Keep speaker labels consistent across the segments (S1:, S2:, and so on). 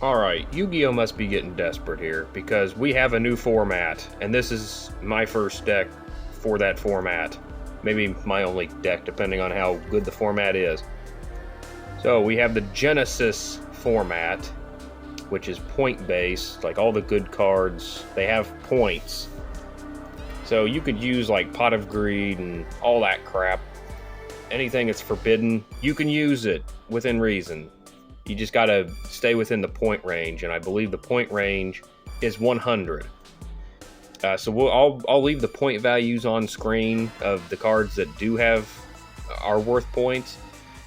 S1: Alright, Yu-Gi-Oh must be getting desperate here, because we have a new format, and this is my first deck for that format. Maybe my only deck, depending on how good the format is. So, we have the Genesys format, which is point-based, like all the good cards, they have points. So you could use like Pot of Greed and all that crap. Anything that's forbidden, you can use it within reason. You just gotta stay within the point range, and I believe the point range is 100. So I'll leave the point values on screen of the cards that are worth points.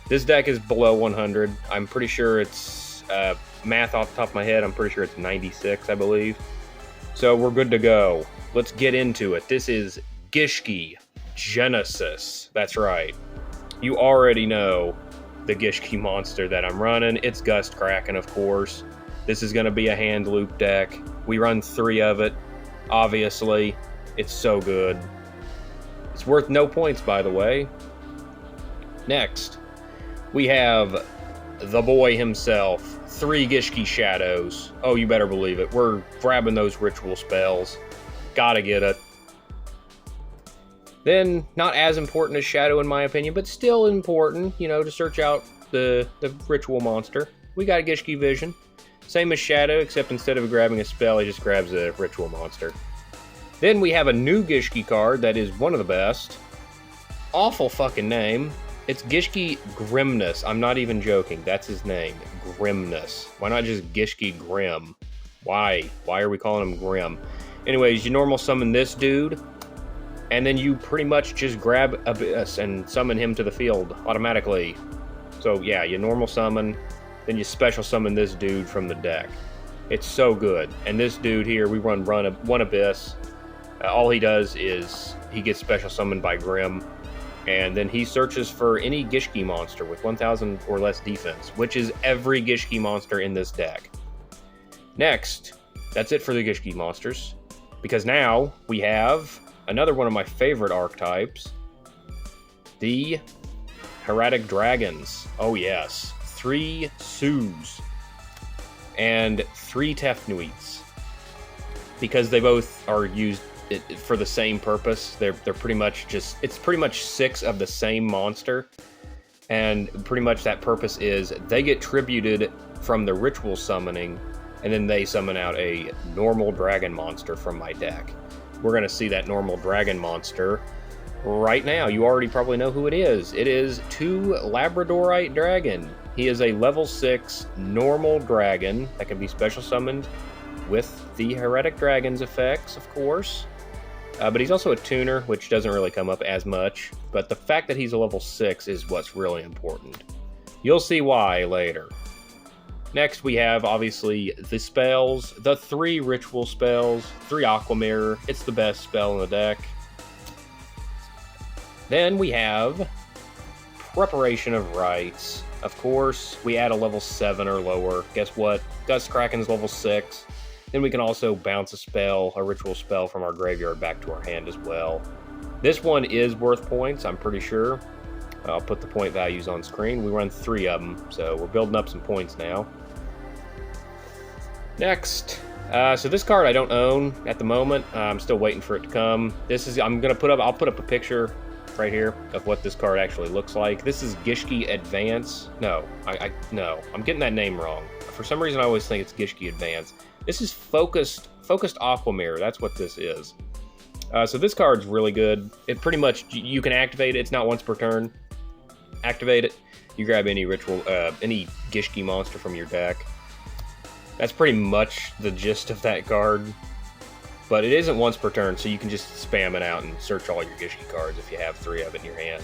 S1: This deck is below 100. I'm pretty sure it's math off the top of my head. I'm pretty sure it's 96, I believe. So we're good to go. Let's get into it. This is Gishki Genesys. That's right. You already know the Gishki monster that I'm running. It's Gust Kraken, of course. This is going to be a hand loop deck. We run 3 of it, obviously. It's so good. It's worth no points, by the way. Next, we have the boy himself, 3 Gishki Shadows. Oh, you better believe it. We're grabbing those ritual spells. Gotta get it. Then, not as important as Shadow in my opinion, but still important, you know, to search out the ritual monster. We got a Gishki Vision. Same as Shadow, except instead of grabbing a spell, he just grabs a ritual monster. Then we have a new Gishki card that is one of the best. Awful fucking name. It's Gishki Grimness. I'm not even joking. That's his name. Grimness. Why not just Gishki Grim? Why? Why are we calling him Grim? Anyways, you normal summon this dude, and then you pretty much just grab Abyss and summon him to the field automatically. So yeah, you normal summon, then you special summon this dude from the deck. It's so good. And this dude here, we run one Abyss. All he does is he gets special summoned by Grim, and then he searches for any Gishki monster with 1,000 or less defense, which is every Gishki monster in this deck. Next, that's it for the Gishki monsters, because now we have another one of my favorite archetypes, the Heretic Dragons. Oh yes, 3 Sus and 3 Tefnuits, because they both are used for the same purpose. They're pretty much just, it's pretty much 6 of the same monster, and pretty much that purpose is they get tributed from the ritual summoning, and then they summon out a normal dragon monster from my deck. We're going to see that normal dragon monster right now. You already probably know who it is. It is 2 Labradorite Dragon. He is a level 6 normal dragon that can be special summoned with the Heretic Dragons effects, of course. But he's also a tuner, which doesn't really come up as much. But the fact that he's a level 6 is what's really important. You'll see why later. Next, we have, obviously, the spells. The 3 ritual spells. 3 Aqua Mirror. It's the best spell in the deck. Then we have Preparation of Rites. Of course, we add a level 7 or lower. Guess what? Gust Kraken's level 6. Then we can also bounce a spell, a ritual spell from our graveyard back to our hand as well. This one is worth points, I'm pretty sure. I'll put the point values on screen. We run 3 of them, so we're building up some points now. Next, so this card I don't own at the moment. I'm still waiting for it to come. I'll put up a picture right here of what this card actually looks like. This is Gishki Advance. No, I'm getting that name wrong. For some reason, I always think it's Gishki Advance. This is Focused Aqua Mirror. That's what this is. So this card's really good. It pretty much, you can activate it. It's not once per turn. Activate it. You grab any any Gishki monster from your deck. That's pretty much the gist of that card. But it isn't once per turn, so you can just spam it out and search all your Gishki cards if you have 3 of it in your hand.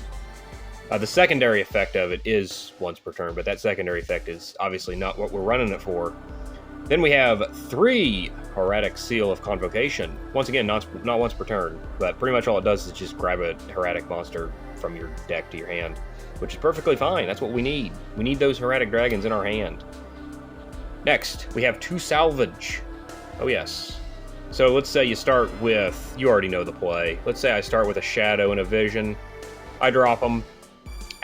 S1: The secondary effect of it is once per turn, but that secondary effect is obviously not what we're running it for. Then we have 3 Heretic Seal of Convocation. Once again, not once per turn, but pretty much all it does is just grab a Heretic monster from your deck to your hand, which is perfectly fine. That's what we need. We need those Heretic Dragons in our hand. Next, we have 2 Salvage. Oh yes. So let's say you start with, you already know the play. Let's say I start with a Shadow and a Vision. I drop them,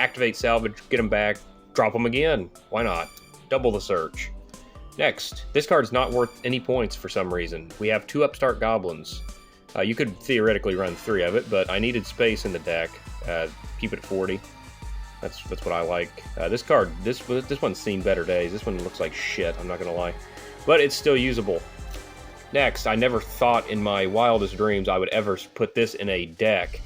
S1: activate Salvage, get them back, drop them again. Why not? Double the search. Next, this card's not worth any points for some reason. We have 2 Upstart Goblins. You could theoretically run 3 of it, but I needed space in the deck. Keep it at 40. That's what I like. This card, this one's seen better days. This one looks like shit, I'm not gonna lie. But it's still usable. Next, I never thought in my wildest dreams I would ever put this in a deck.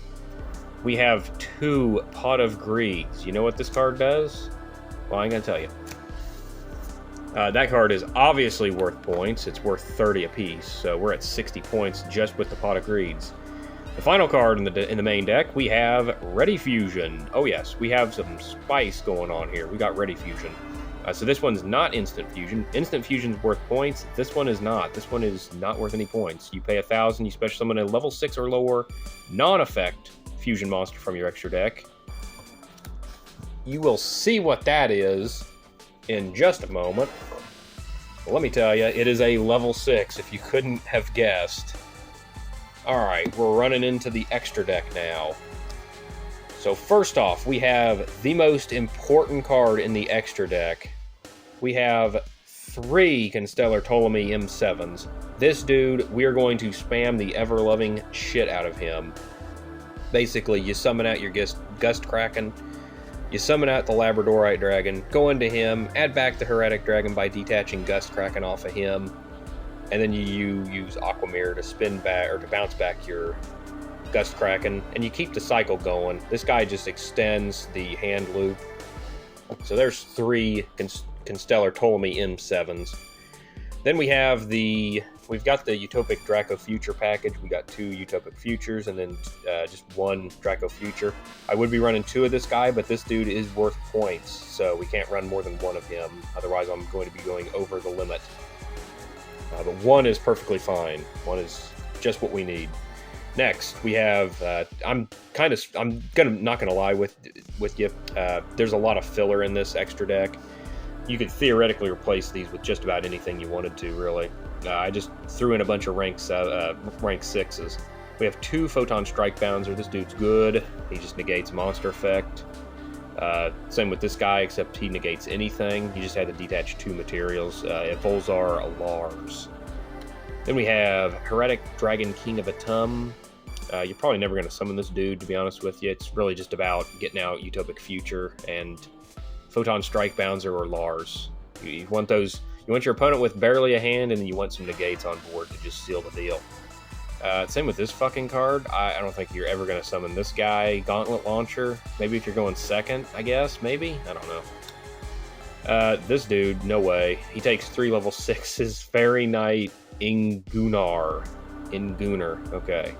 S1: We have 2 Pot of Greeds. You know what this card does? Well, I ain't gonna tell you. That card is obviously worth points. It's worth 30 apiece, so we're at 60 points just with the Pot of Greeds. The final card in the main deck, we have Ready Fusion. Oh yes, we have some spice going on here. We got Ready Fusion. So this one's not Instant Fusion. Instant Fusion's worth points. This one is not. This one is not worth any points. You pay 1,000, you special summon a level 6 or lower non-effect fusion monster from your extra deck. You will see what that is in just a moment. Well, let me tell you, it is a level 6, if you couldn't have guessed. Alright, we're running into the extra deck now. So first off, we have the most important card in the extra deck. We have 3 Constellar Ptolemy M7s. This dude, we are going to spam the ever-loving shit out of him. Basically, you summon out your Gust Kraken, you summon out the Labradorite Dragon, go into him, add back the Heretic Dragon by detaching Gust Kraken off of him, and then you use Aquamirror to spin back, or to bounce back your Gust Kraken, and you keep the cycle going. This guy just extends the hand loop. So there's 3 Constellar Ptolemy M7s. Then we've got the Utopic Draco Future package. We got 2 Utopic Futures and then just 1 Draco Future. I would be running 2 of this guy, but this dude is worth points, so we can't run more than 1 of him. Otherwise, I'm going to be going over the limit. But 1 is perfectly fine. 1 is just what we need. Next, we have. I'm not gonna lie with you. There's a lot of filler in this extra deck. You could theoretically replace these with just about anything you wanted to, really. I just threw in a bunch of rank 6s. We have 2 Photon Strike Bouncer. This dude's good. He just negates monster effect. Same with this guy, except he negates anything. You just had to detach 2 materials. Volzar Lars. Then we have Heretic Dragon King of Atum. You're probably never going to summon this dude, to be honest with you. It's really just about getting out Utopic Future and Photon Strike Bouncer or Lars. You want those. You want your opponent with barely a hand, and then you want some negates on board to just seal the deal. Same with this fucking card. I don't think you're ever going to summon this guy. Gauntlet Launcher. Maybe if you're going second, I guess. Maybe? I don't know. This dude, no way. He takes 3 level 6s. Fairy Knight Ingunar. Okay.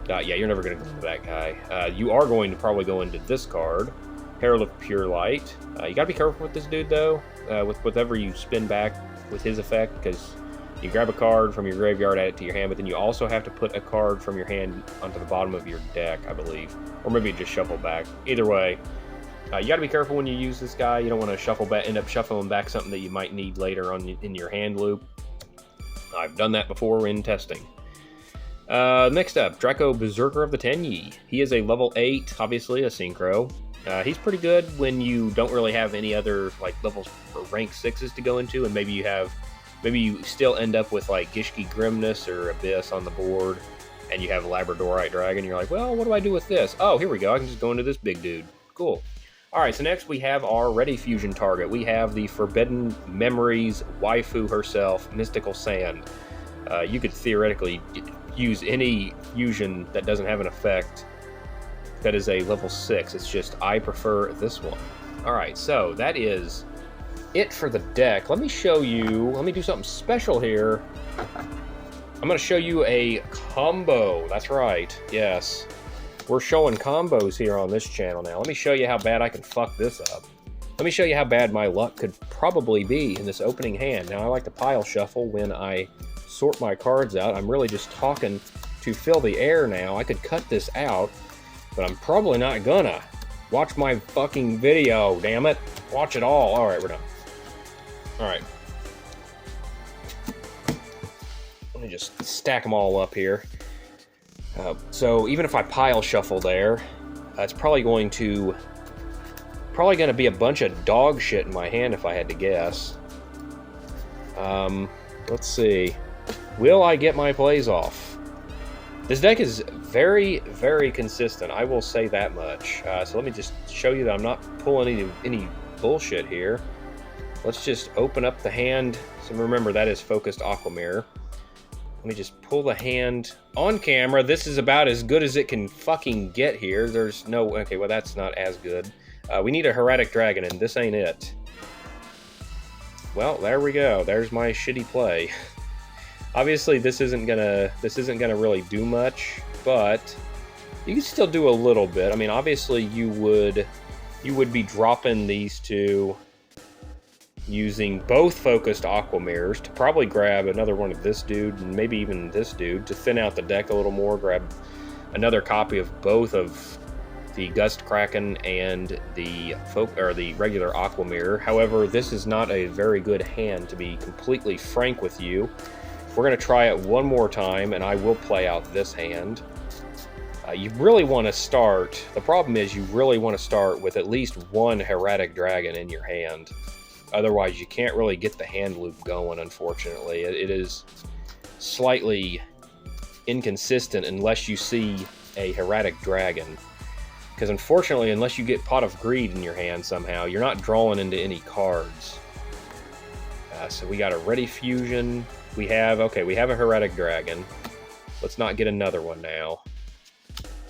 S1: Yeah, you're never going to go into that guy. You are going to probably go into this card. Herald of Pure Light. You got to be careful with this dude, though. With whatever you spin back with his effect, because you grab a card from your graveyard, add it to your hand, but then you also have to put a card from your hand onto the bottom of your deck, I believe. Or maybe just shuffle back. Either way, you got to be careful when you use this guy. You don't want to end up shuffling back something that you might need later on in your hand loop. I've done that before in testing. Next up, Draco Berserker of the Tenyi. He is a level 8, obviously a Synchro. He's pretty good when you don't really have any other like levels or rank 6s to go into, and maybe you still end up with like Gishki Grimness or Abyss on the board, and you have Labradorite Dragon. You're like, well, what do I do with this? Oh, here we go. I can just go into this big dude. Cool. All right, so next we have our Ready Fusion target. We have the Forbidden Memories waifu herself, Mystical Sand. You could theoretically use any fusion that doesn't have an effect that is a level 6. It's just I prefer this one. All right, so that is it for the deck. Let me show you. Let me do something special here. I'm going to show you a combo. That's right. Yes. We're showing combos here on this channel now. Let me show you how bad I can fuck this up. Let me show you how bad my luck could probably be in this opening hand. Now, I like to pile shuffle when I sort my cards out. I'm really just talking to fill the air now. I could cut this out, but I'm probably not gonna. Watch my fucking video, damn it. Watch it all. All right, we're done. All right. Let me just stack them all up here. So even if I pile shuffle there, it's probably going to be a bunch of dog shit in my hand if I had to guess. Let's see. Will I get my plays off? This deck is very, very consistent. I will say that much. So let me just show you that I'm not pulling any bullshit here. Let's just open up the hand. So remember, that is focused Aqua Mirror. Let me just pull the hand on camera. This is about as good as it can fucking get here. There's no... Okay, well, that's not as good. We need a Hieratic Dragon, and this ain't it. Well, there we go. There's my shitty play. Obviously, this isn't gonna really do much, but you can still do a little bit. I mean, obviously, you would be dropping these two, using both focused Aqua Mirrors to probably grab another one of this dude and maybe even this dude to thin out the deck a little more. Grab another copy of both of the Gust Kraken and the regular Aqua Mirror. However, this is not a very good hand, to be completely frank with you. We're going to try it one more time, and I will play out this hand. You really want to start... The problem is you really want to start with at least one Hieratic Dragon in your hand. Otherwise, you can't really get the hand loop going, unfortunately. It is slightly inconsistent unless you see a Hieratic Dragon. Because unfortunately, unless you get Pot of Greed in your hand somehow, you're not drawing into any cards. So we got a Ready Fusion. We have a Hieratic Dragon. Let's not get another one now.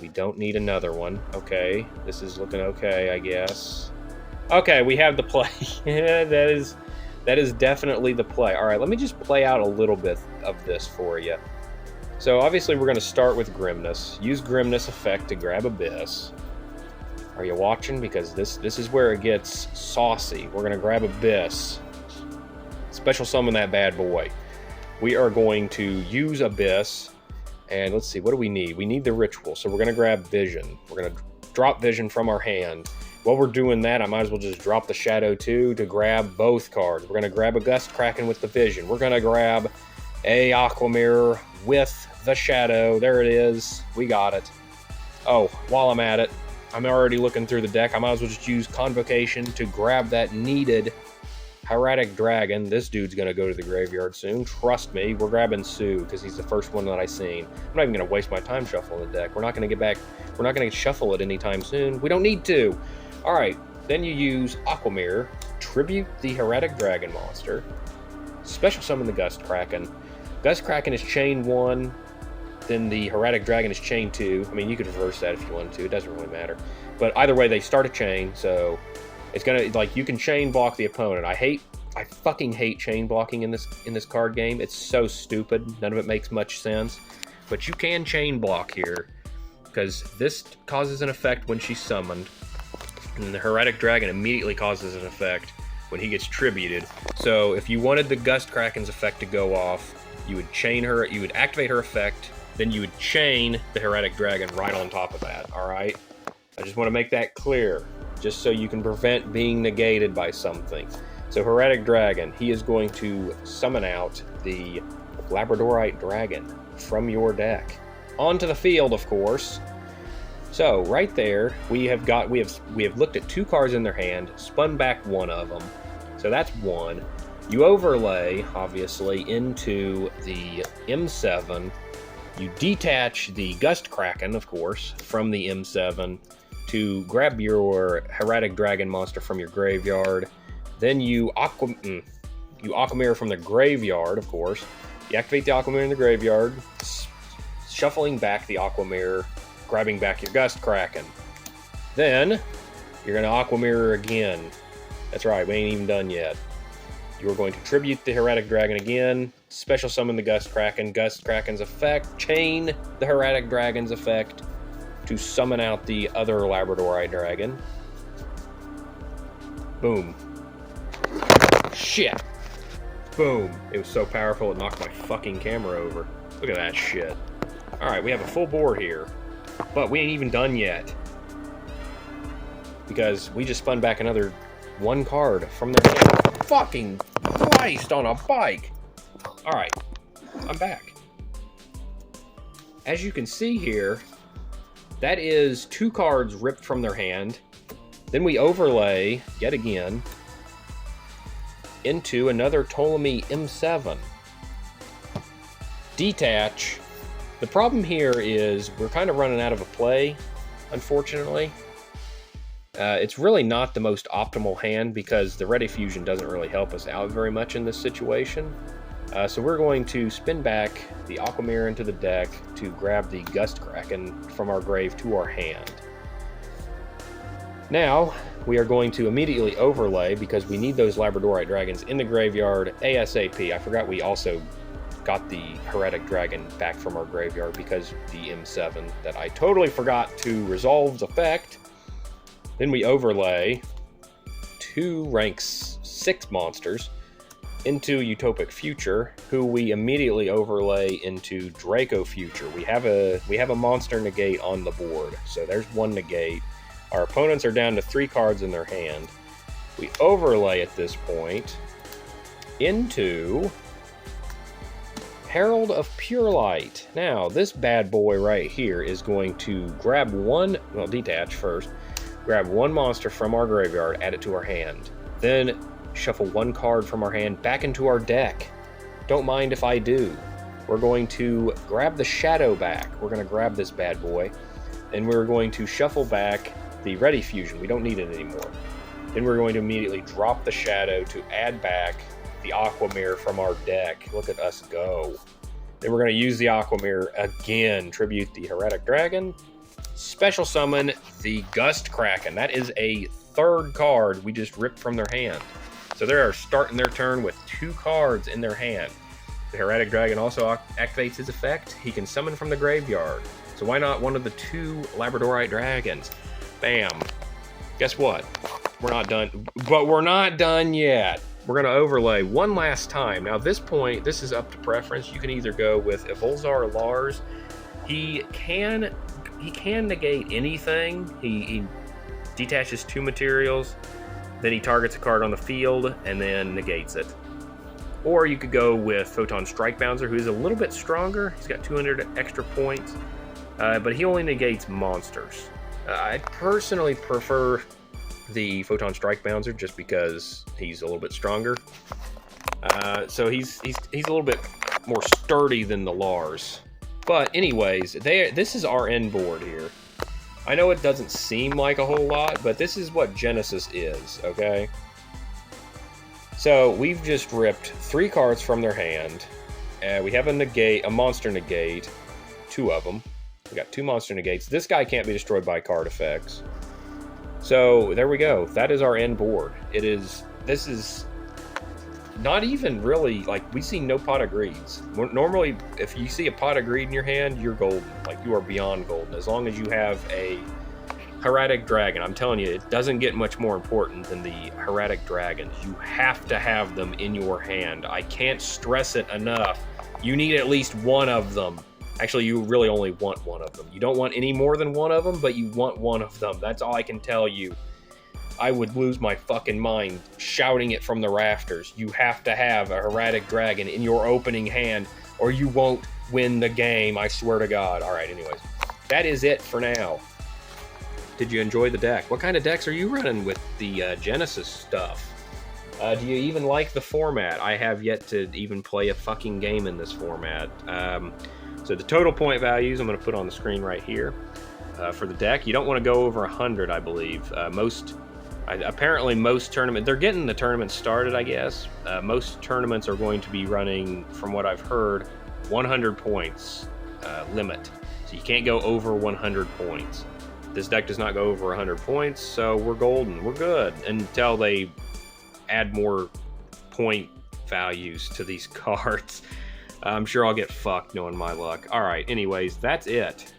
S1: We don't need another one. Okay, this is looking okay, I guess. Okay, we have the play. that is definitely the play. All right, let me just play out a little bit of this for you. So obviously we're going to start with Grimness. Use Grimness effect to grab Abyss. Are you watching? Because this is where it gets saucy. We're going to grab Abyss. Special summon that bad boy. We are going to use Abyss. And let's see, what do we need? We need the Ritual. So we're going to grab Vision. We're going to drop Vision from our hand. While we're doing that, I might as well just drop the Shadow too to grab both cards. We're going to grab a Gust Kraken with the Vision. We're going to grab a Aqua Mirror with the Shadow. There it is. We got it. Oh, while I'm at it, I'm already looking through the deck. I might as well just use Convocation to grab that needed Hieratic Dragon. This dude's going to go to the graveyard soon. Trust me, we're grabbing Sue because he's the first one that I seen. I'm not even going to waste my time shuffling the deck. We're not going to get back. We're not going to shuffle it anytime soon. We don't need to. All right, then you use Aqua Mirror, tribute the Hieratic Dragon monster, special summon the Gust Kraken. Gust Kraken is chain 1, then the Hieratic Dragon is chain 2. I mean, you could reverse that if you wanted to. It doesn't really matter. But either way, they start a chain, so it's gonna, like, you can chain block the opponent. I fucking hate chain blocking in this card game. It's so stupid. None of it makes much sense. But you can chain block here, because this causes an effect when she's summoned. And the Hieratic Dragon immediately causes an effect when he gets tributed. So if you wanted the Gust Kraken's effect to go off, you would chain her, you would activate her effect, then you would chain the Hieratic Dragon right on top of that, alright? I just want to make that clear, just so you can prevent being negated by something. So Hieratic Dragon, he is going to summon out the Labradorite Dragon from your deck. Onto the field, of course. So right there, we have looked at 2 cards in their hand, spun back one of them. So that's one. You overlay, obviously, into the M7. You detach the Gust Kraken, of course, from the M7 to grab your Hieratic Dragon monster from your graveyard. Then you Aqua Mirror from the graveyard, of course. You activate the Aqua Mirror in the graveyard, shuffling back the Aqua Mirror, grabbing back your Gust Kraken. Then, you're going to Aqua Mirror again. That's right, we ain't even done yet. You're going to tribute the Hieratic Dragon again, special summon the Gust Kraken, Gust Kraken's effect, chain the Hieratic Dragon's effect to summon out the other Labradorite Dragon. Boom. Shit. Boom. It was so powerful it knocked my fucking camera over. Look at that shit. Alright, we have a full board here. But we ain't even done yet. Because we just spun back another 1 card from their hand. Fucking Christ on a bike! Alright, I'm back. As you can see here, that is 2 cards ripped from their hand. Then we overlay, yet again, into another Ptolemy M7. Detach. The problem here is we're kind of running out of a play, unfortunately. It's really not the most optimal hand because the Ready Fusion doesn't really help us out very much in this situation. So we're going to spin back the Aquamirror into the deck to grab the Gust Kraken from our grave to our hand. Now, we are going to immediately overlay because we need those Labradorite Dragons in the graveyard ASAP. I forgot we also got the Heretic Dragon back from our graveyard because the M7 that I totally forgot to resolve's effect. Then we overlay 2 rank 6 monsters into Utopic Future, who we immediately overlay into Draco Future. We have a monster negate on the board, so there's 1 negate. Our opponents are down to 3 cards in their hand. We overlay at this point into Herald of Pure Light. Now, this bad boy right here is going to grab detach first, grab 1 monster from our graveyard, add it to our hand. Then shuffle 1 card from our hand back into our deck. Don't mind if I do. We're going to grab the Shadow back. We're going to grab this bad boy, and we're going to shuffle back the Ready Fusion. We don't need it anymore. Then we're going to immediately drop the Shadow to add back the Aquamirror from our deck. Look at us go. Then we're going to use the Aquamirror again, tribute the Heretic Dragon, special summon the Gust Kraken. That is a 3rd card we just ripped from their hand. So they are starting their turn with 2 cards in their hand. The Heretic Dragon also activates his effect. He can summon from the graveyard. So why not one of the 2 Labradorite Dragons? Bam. Guess what? We're not done. But we're not done yet. We're going to overlay 1 last time. Now, at this point, this is up to preference. You can either go with Evolzar or Lars. He can negate anything. He detaches 2 materials, then he targets a card on the field, and then negates it. Or you could go with Photon Strike Bouncer, who's a little bit stronger. He's got 200 extra points, but he only negates monsters. I personally prefer the Photon Strike Bouncer just because he's a little bit stronger. So he's a little bit more sturdy than the Lars. But anyways, this is our end board here. I know it doesn't seem like a whole lot, but this is what Genesys is, okay? So we've just ripped 3 cards from their hand. We have a monster negate, 2 of them. We got 2 monster negates. This guy can't be destroyed by card effects. So there we go. That is our end board. This is not even really, like, we see no pot of greeds. Normally, if you see a pot of greed in your hand, you're golden. Like, you are beyond golden. As long as you have a Heretic Dragon. I'm telling you, it doesn't get much more important than the Heretic Dragons. You have to have them in your hand. I can't stress it enough. You need at least 1 of them. Actually, you really only want 1 of them. You don't want any more than 1 of them, but you want 1 of them. That's all I can tell you. I would lose my fucking mind shouting it from the rafters. You have to have a Heretic Dragon in your opening hand, or you won't win the game, I swear to God. All right, anyways. That is it for now. Did you enjoy the deck? What kind of decks are you running with the Genesys stuff? Do you even like the format? I have yet to even play a fucking game in this format. So the total point values I'm going to put on the screen right here for the deck. You don't want to go over 100, I believe. Apparently most tournaments, they're getting the tournament started, I guess. Most tournaments are going to be running, from what I've heard, 100 points limit. So you can't go over 100 points. This deck does not go over 100 points, so we're golden. We're good until they add more point values to these cards. I'm sure I'll get fucked knowing my luck. All right, anyways, that's it.